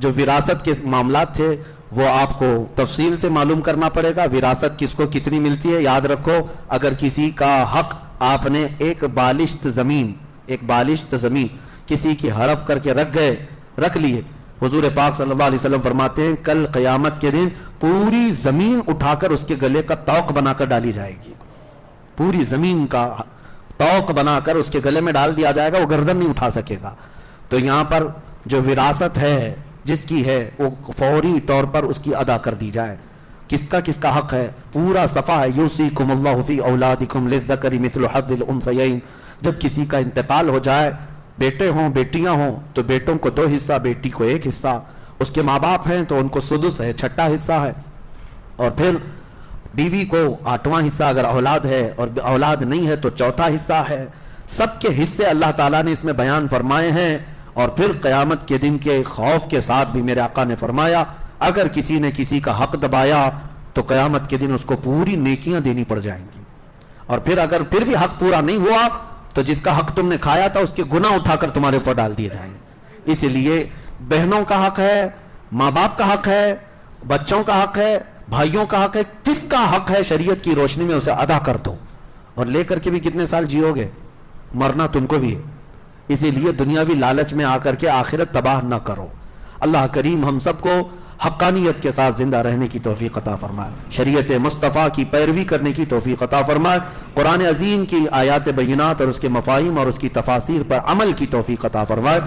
جو وراثت کے معاملات تھے وہ آپ کو تفصیل سے معلوم کرنا پڑے گا. وراثت کس کو کتنی ملتی ہے یاد رکھو. اگر کسی کا حق آپ نے ایک بالشت زمین کسی کی ہڑپ کر کے رکھ لیے, حضور پاک صلی اللہ علیہ وسلم فرماتے ہیں کل قیامت کے دن پوری زمین اٹھا کر اس کے گلے کا طوق بنا کر ڈالی جائے گی. پوری زمین کا طوق بنا کر اس کے گلے میں ڈال دیا جائے گا, وہ گردن نہیں اٹھا سکے گا. تو یہاں پر جو وراثت ہے جس کی ہے وہ فوری طور پر اس کی ادا کر دی جائے. کس کا حق ہے پورا صفحہ ہے. یوصیکم اللہ فی اولادکم للذکر مثل حظ الانثیین. جب کسی کا انتقال ہو جائے, بیٹے ہوں بیٹیاں ہوں, تو بیٹوں کو 2 حصہ, بیٹی کو 1 حصہ. اس کے ماں باپ ہیں تو ان کو سدس ہے, 6واں حصہ ہے. اور پھر بیوی کو 8واں حصہ اگر اولاد ہے, اور اولاد نہیں ہے تو 4تھا حصہ ہے. سب کے حصے اللہ تعالیٰ نے اس میں بیان فرمائے ہیں. اور پھر قیامت کے دن کے خوف کے ساتھ بھی میرے آقا نے فرمایا اگر کسی نے کسی کا حق دبایا تو قیامت کے دن اس کو پوری نیکیاں دینی پڑ جائیں گی. اور پھر اگر پھر بھی حق پورا نہیں ہوا تو جس کا حق تم نے کھایا تھا اس کے گناہ اٹھا کر تمہارے اوپر ڈال دیے جائیں گے. اس لیے بہنوں کا حق ہے, ماں باپ کا حق ہے, بچوں کا حق ہے, بھائیوں کا حق ہے. جس کا حق ہے شریعت کی روشنی میں اسے ادا کر دو. اور لے کر کے بھی کتنے سال جیو گے, مرنا تم کو بھی ہے. اسی لیے دنیاوی لالچ میں آ کر کے آخرت تباہ نہ کرو. اللہ کریم ہم سب کو حقانیت کے ساتھ زندہ رہنے کی توفیق عطا فرمائے, شریعت مصطفیٰ کی پیروی کرنے کی توفیق عطا فرمائے, قرآن عظیم کی آیات بینات اور اس کے مفاہیم اور اس کی تفاسیر پر عمل کی توفیق عطا فرمائے.